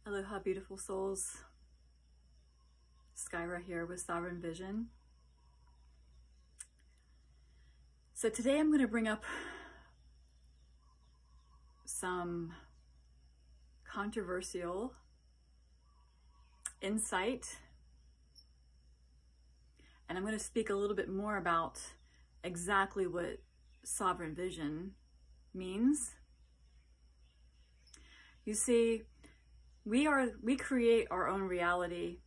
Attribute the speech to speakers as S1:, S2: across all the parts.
S1: Aloha, beautiful souls. Skyra here with Sovereign Vision. So today I'm going to bring up some controversial insight, and I'm going to speak a little bit more about exactly what Sovereign Vision means. You see, we create our own reality.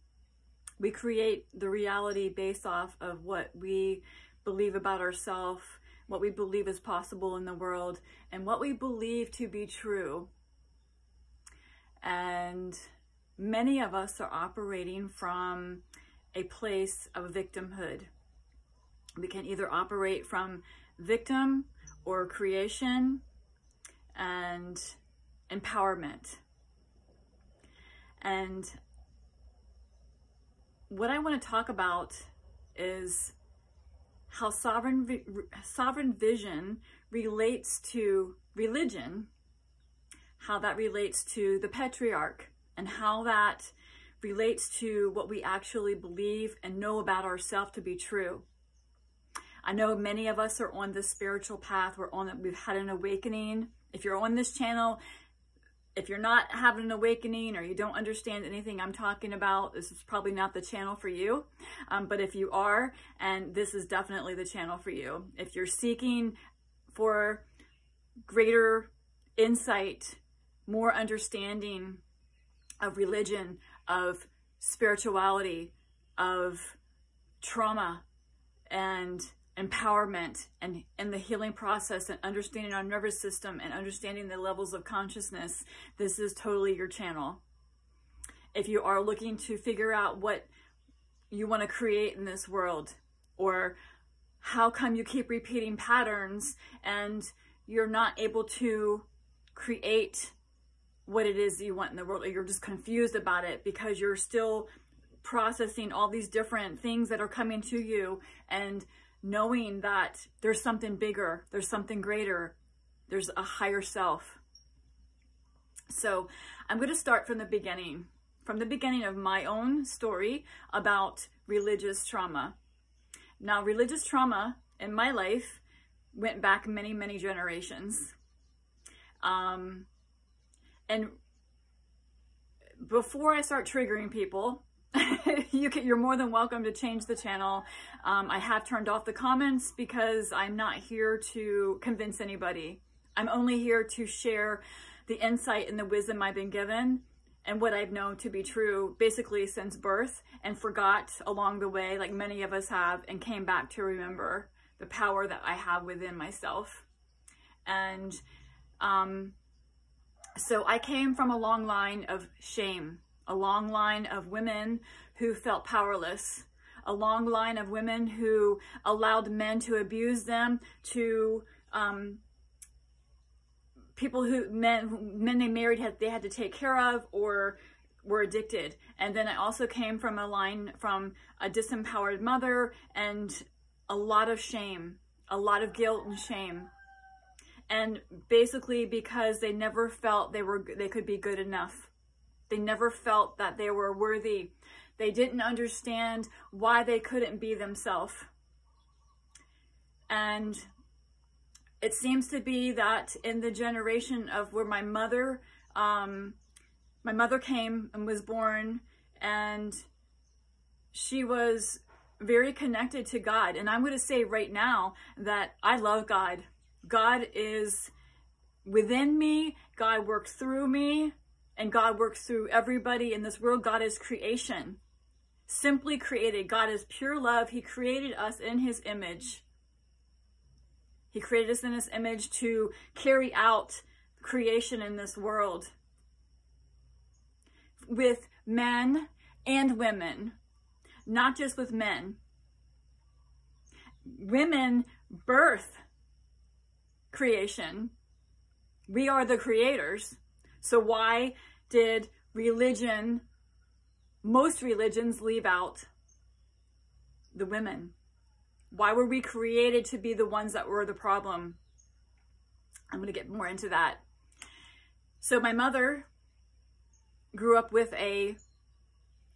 S1: We create the reality based off of what we believe about ourselves, what we believe is possible in the world, and what we believe to be true. And many of us are operating from a place of victimhood. We can either operate from victim or creation and empowerment. And what I want to talk about is how sovereign vision relates to religion, how that relates to the patriarch, and how that relates to what we actually believe and know about ourselves to be true. I know many of us are on this spiritual path. We've had an awakening. If you're on this channel, if you're not having an awakening or you don't understand anything I'm talking about, this is probably not the channel for you. But if you are, and this is definitely the channel for you. If you're seeking for greater insight, more understanding of religion, of spirituality, of trauma and empowerment, and the healing process, and understanding our nervous system and understanding the levels of consciousness, this is totally your channel. If you are looking to figure out what you want to create in this world, or how come you keep repeating patterns and you're not able to create what it is you want in the world, or you're just confused about it because you're still processing all these different things that are coming to you, and knowing that there's something bigger, there's something greater, there's a higher self. So I'm going to start from the beginning of my own story about religious trauma. Now, religious trauma in my life went back many, many generations. And before I start triggering people, you're more than welcome to change the channel. I have turned off the comments because I'm not here to convince anybody. I'm only here to share the insight and the wisdom I've been given and what I've known to be true basically since birth, and forgot along the way, like many of us have, and came back to remember the power that I have within myself. And so I came from a long line of shame, a long line of women who felt powerless, a long line of women who allowed men to abuse them, to people men they married they had to take care of, or were addicted. And then I also came from a line from a disempowered mother, and a lot of shame, a lot of guilt and shame. And basically because they never felt they could be good enough. They never felt that they were worthy. They didn't understand why they couldn't be themselves. And it seems to be that in the generation of where my mother came and was born, and she was very connected to God. And I'm going to say right now that I love God. God is within me. God works through me. And God works through everybody in this world. God is creation. Simply created. God is pure love. He created us in His image. He created us in His image to carry out creation in this world. With men and women. Not just with men. Women birth creation. We are the creators. So why did most religions leave out the women? Why were we created to be the ones that were the problem? I'm going to get more into that. So my mother grew up with a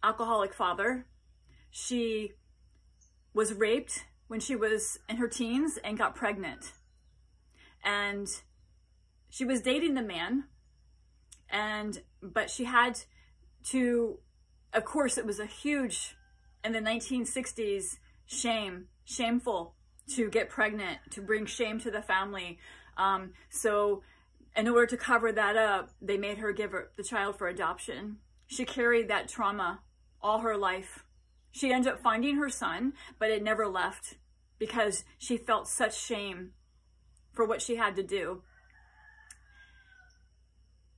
S1: alcoholic father. She was raped when she was in her teens and got pregnant. And she was dating the man, but she had to, of course, it was a huge, in the 1960s, shameful to get pregnant, to bring shame to the family. So in order to cover that up, they made her give the child for adoption. She carried that trauma all her life. She ended up finding her son, but it never left because she felt such shame for what she had to do.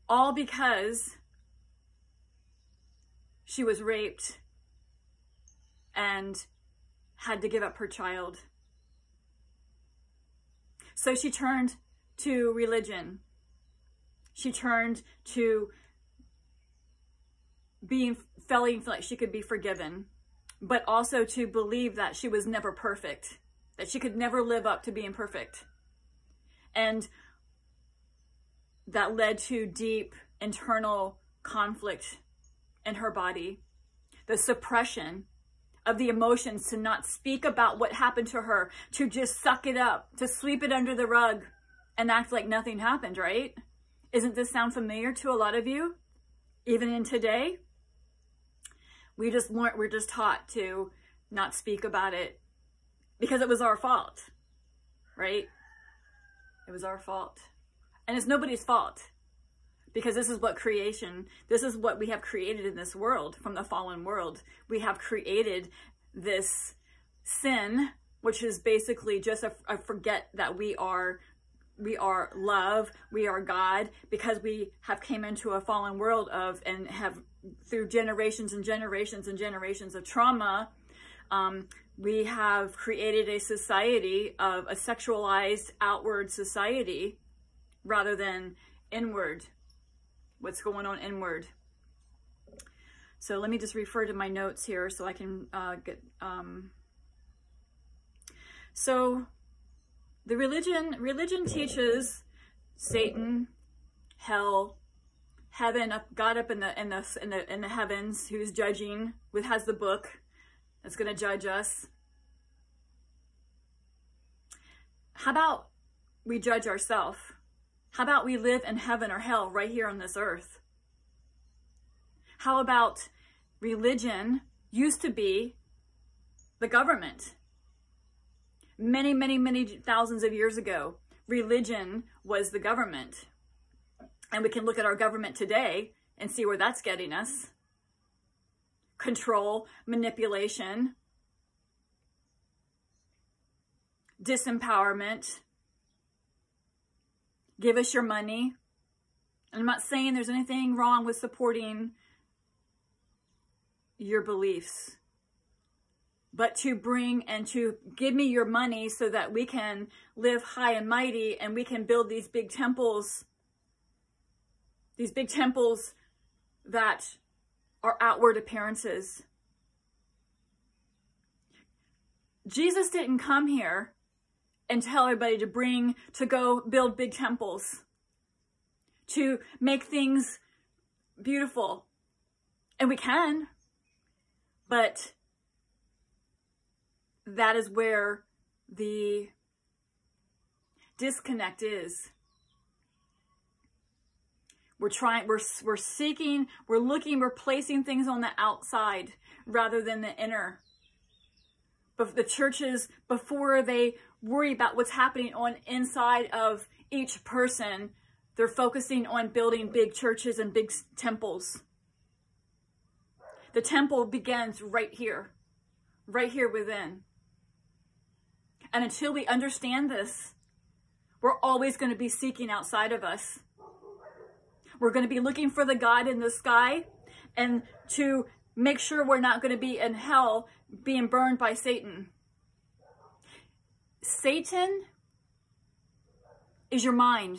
S1: All because she was raped and had to give up her child. So she turned to religion. She turned to feeling like she could be forgiven, but also to believe that she was never perfect, that she could never live up to being perfect. And that led to deep internal conflict in her body. The suppression of the emotions, to not speak about what happened to her, to just suck it up, to sweep it under the rug and act like nothing happened, right? Isn't this sound familiar to a lot of you? Even in today? We're just taught to not speak about it because it was our fault, right? It was our fault. And it's nobody's fault, because this is what we have created in this world, from the fallen world. We have created this sin, which is basically just a forget that we are love, we are God, because we have came into a fallen world and have, through generations and generations and generations of trauma, we have created a society of a sexualized outward society rather than inward. What's going on inward? So let me just refer to my notes here so I can get... So the religion teaches Satan, hell, heaven, God up in the heavens, who's judging, has the book that's going to judge us. How about we judge ourselves? How about we live in heaven or hell right here on this earth? How about religion used to be the government? Many, many, many thousands of years ago, religion was the government. And we can look at our government today and see where that's getting us. Control, manipulation, disempowerment. Give us your money. And I'm not saying there's anything wrong with supporting your beliefs, but to bring and to give me your money so that we can live high and mighty and we can build these big temples that are outward appearances. Jesus didn't come here and tell everybody to go build big temples, to make things beautiful. And we can, but that is where the disconnect is. We're seeking, we're looking, we're placing things on the outside rather than the inner. But the churches, before they worry about what's happening on inside of each person, they're focusing on building big churches and big temples. The temple begins right here within. And until we understand this, we're always going to be seeking outside of us. We're going to be looking for the God in the sky, and to make sure we're not going to be in hell being burned by Satan. Satan is your mind.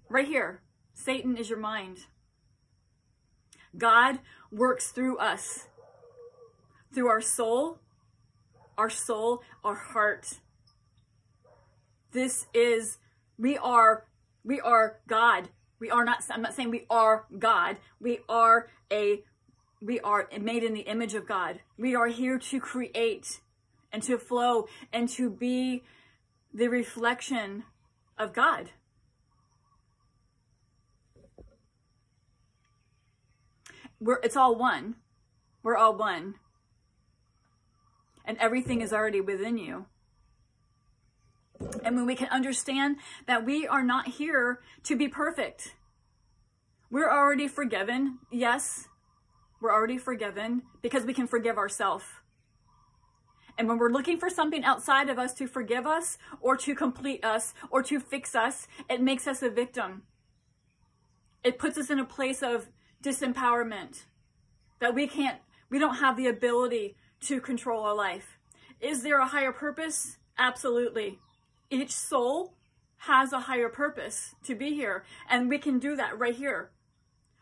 S1: Right here. Satan is your mind. God works through us. Through our soul, our heart. We are God. We are not, I'm not saying we are God. We are made in the image of God. We are here to create and to flow and to be the reflection of God. It's all one. We're all one. And everything is already within you. And when we can understand that we are not here to be perfect. We're already forgiven. Yes, we're already forgiven because we can forgive ourselves. And when we're looking for something outside of us to forgive us or to complete us or to fix us, it makes us a victim. It puts us in a place of disempowerment that we don't have the ability to control our life. Is there a higher purpose? Absolutely. Each soul has a higher purpose to be here, and we can do that right here.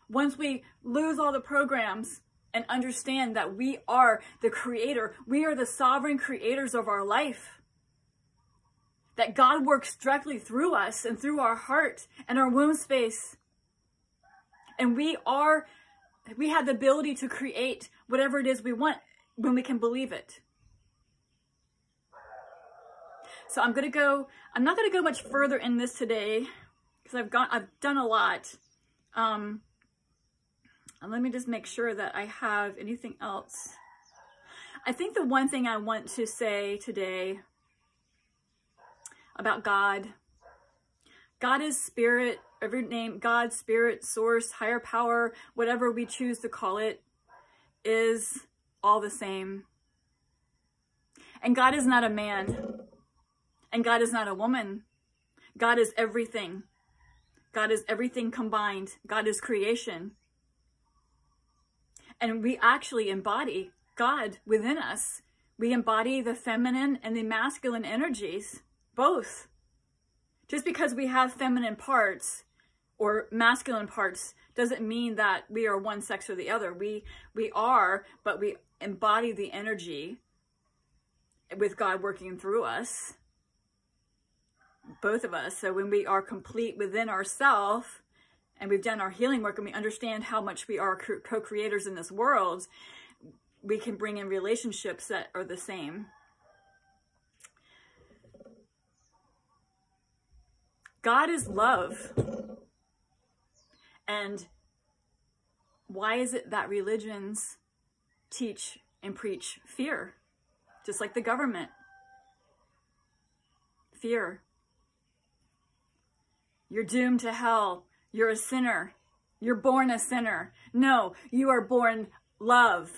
S1: Once we lose all the programs and understand that we are the creator, we are the sovereign creators of our life, that God works directly through us and through our heart and our womb space, and we have the ability to create whatever it is we want when we can believe it. So I'm not going to go much further in this today because I've done a lot. And let me just make sure that I have anything else. I think the one thing I want to say today about God is spirit, every name, God, spirit, source, higher power, whatever we choose to call it, is all the same. And God is not a man. And God is not a woman. God is everything. God is everything combined. God is creation. And we actually embody God within us. We embody the feminine and the masculine energies, both. Just because we have feminine parts or masculine parts doesn't mean that we are one sex or the other. We are, but we embody the energy with God working through us. Both of us. So when we are complete within ourselves and we've done our healing work and we understand how much we are co-creators in this world, we can bring in relationships that are the same. God is love. And why is it that religions teach and preach fear? Just like the government. Fear. You're doomed to hell. You're a sinner. You're born a sinner. No, you are born love.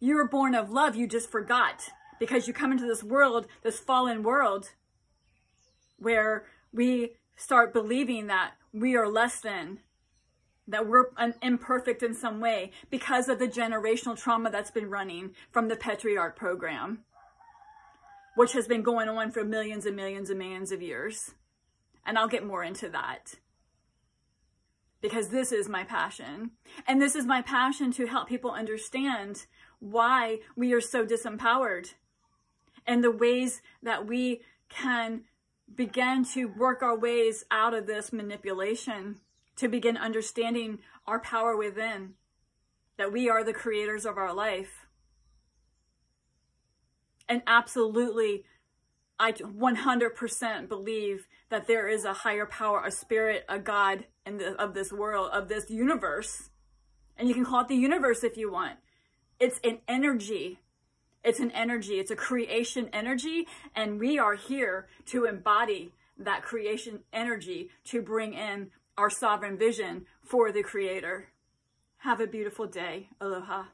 S1: You were born of love. You just forgot because you come into this world, this fallen world, where we start believing that we are less than, that we're imperfect in some way because of the generational trauma that's been running from the Patriarchy program, which has been going on for millions and millions and millions of years. And I'll get more into that because this is my passion. And this is my passion to help people understand why we are so disempowered and the ways that we can begin to work our ways out of this manipulation, to begin understanding our power within, that we are the creators of our life. And absolutely, I 100% believe that there is a higher power, a spirit, a God of this world, of this universe. And you can call it the universe if you want. It's an energy. It's an energy. It's a creation energy. And we are here to embody that creation energy to bring in our sovereign vision for the creator. Have a beautiful day. Aloha.